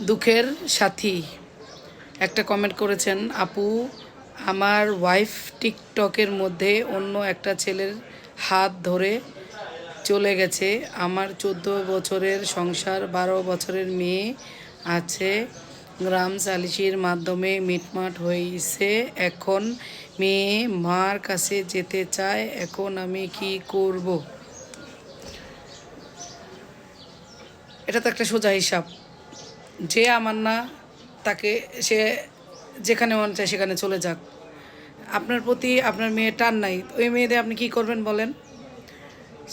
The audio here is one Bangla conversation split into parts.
দুঃখের সাথী একটা কমেন্ট করেছেন, আপু আমার ওয়াইফ টিকটকের মধ্যে অন্য একটা ছেলের হাত ধরে চলে গেছে। আমার 14 বছরের সংসার, 12 বছরের মেয়ে আছে। গ্রাম সালিসির মাধ্যমে মিটমাট হয়েছে। এখন মেয়ে মার কাছে যেতে চায়। এখন আমি কি করব? এটা তো একটা সোজা হিসাব। যে আমার না, তাকে সে যেখানে মন চায় সেখানে চলে যাক। আপনার প্রতি আপনার মেয়ে টান নাই, ওই মেয়েদের আপনি কি করবেন বলেন?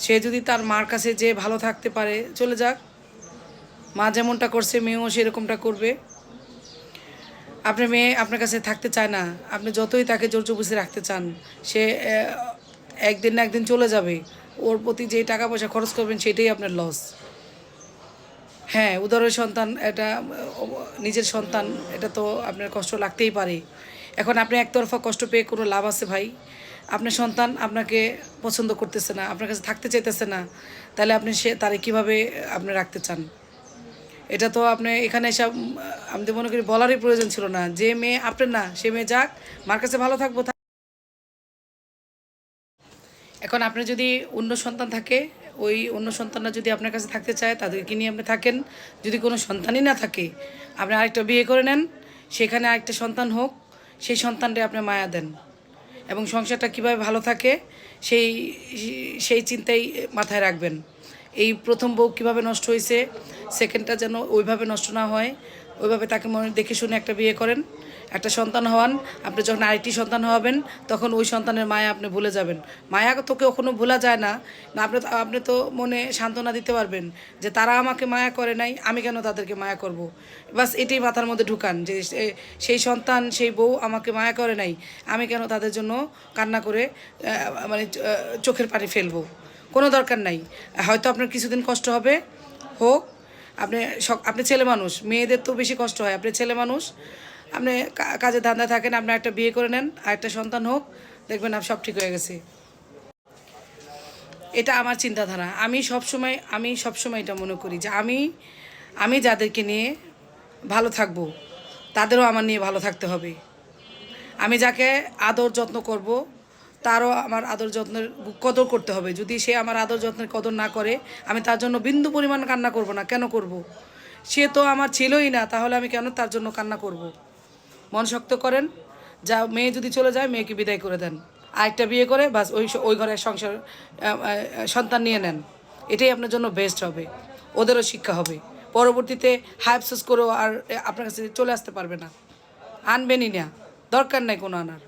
সে যদি তার মার কাছে যে ভালো থাকতে পারে চলে যাক। মা যেমনটা করছে মেয়েও সেরকমটা করবে। আপনার মেয়ে আপনার কাছে থাকতে চায় না, আপনি যতই তাকে জোর জবরদস্তি রাখতে চান, সে একদিন না একদিন চলে যাবে। ওর প্রতি যে টাকা পয়সা খরচ করবেন সেটাই আপনার লস। হ্যাঁ, উদরের সন্তান, এটা নিজের সন্তান, এটা তো আপনার কষ্ট লাগতেই পারে। এখন আপনি একতরফা কষ্ট পেয়ে কোনো লাভ আছে ভাই? আপনার সন্তান আপনাকে পছন্দ করতেছে না, আপনার কাছে থাকতে চাইতেছে না, তাহলে আপনি তারে কীভাবে আপনি রাখতে চান? এটা তো আপনি এখানে এসব আমি তো মনে করি বলারই প্রয়োজন ছিল না। যে মেয়ে আপনার না, সে মেয়ে যাক, মার কাছে ভালো থাকবো। এখন আপনার যদি অন্য সন্তান থাকে, ওই অন্য সন্তানরা যদি আপনার কাছে থাকতে চায়, তাদেরকে নিয়ে আপনি থাকেন। যদি কোনো সন্তানই না থাকে, আপনি আরেকটা বিয়ে করে নেন, সেখানে আরেকটা সন্তান হোক, সেই সন্তানটা আপনি মায়া দেন, এবং সংসারটা কীভাবে ভালো থাকে সেই সেই চিন্তাই মাথায় রাখবেন। এই প্রথম বউ কীভাবে নষ্ট হয়েছে, সেকেন্ডটা যেন ওইভাবে নষ্ট না হয়, ওইভাবে তাকে মনে দেখে শুনে একটা বিয়ে করেন, একটা সন্তান হওয়ান। আপনি যখন আরেকটি সন্তান হওয়াবেন, তখন ওই সন্তানের মায়া আপনি ভুলে যাবেন। মায়া তো কখনো ভোলা যায় না। আপনি তো মনে সান্ত্বনা দিতে পারবেন যে তারা আমাকে মায়া করে নাই, আমি কেন তাদেরকে মায়া করব। বাস এটাই মাথার মধ্যে ঢুকান যে সেই সন্তান, সেই বউ আমাকে মায়া করে নাই, আমি কেন তাদের জন্য কান্না করে মানে চোখের পানি ফেলবো। কোনো দরকার নাই। হয়তো আপনার কিছুদিন কষ্ট হবে, হোক। আপনি ছেলে মানুষ, মেয়েদের তো বেশি কষ্ট হয়। আপনি ছেলে মানুষ, আপনি কাজে ধান্দা থাকেন, আপনি একটা বিয়ে করে নেন, আর একটা সন্তান হোক, দেখবেন সব ঠিক হয়ে গেছে। এটা আমার চিন্তাধারা। আমি সবসময় এটা মনে করি যে আমি যাদেরকে নিয়ে ভালো থাকবো, তাদেরও আমার নিয়ে ভালো থাকতে হবে। আমি যাকে আদর যত্ন করব, তারও আমার আদর যত্নের কদর করতে হবে। যদি সে আমার আদর যত্নের কদর না করে, আমি তার জন্য বিন্দু পরিমাণ কান্না করব না। কেন করব? সে তো আমার ছিলই না, তাহলে আমি কেন তার জন্য কান্না করব? মন শক্ত করেন। যা মেয়ে যদি চলে যায়, মেয়েকে বিদায় করে দেন, আরেকটা বিয়ে করে বাস ওই ঘরে সংসার সন্তান নিয়ে নেন। এটাই আপনার জন্য বেস্ট হবে, ওদেরও শিক্ষা হবে। পরবর্তীতে হাই আফসোস করেও আর আপনার কাছে চলে আসতে পারবে না, আনবেনই না, দরকার নাই কোনো আনার।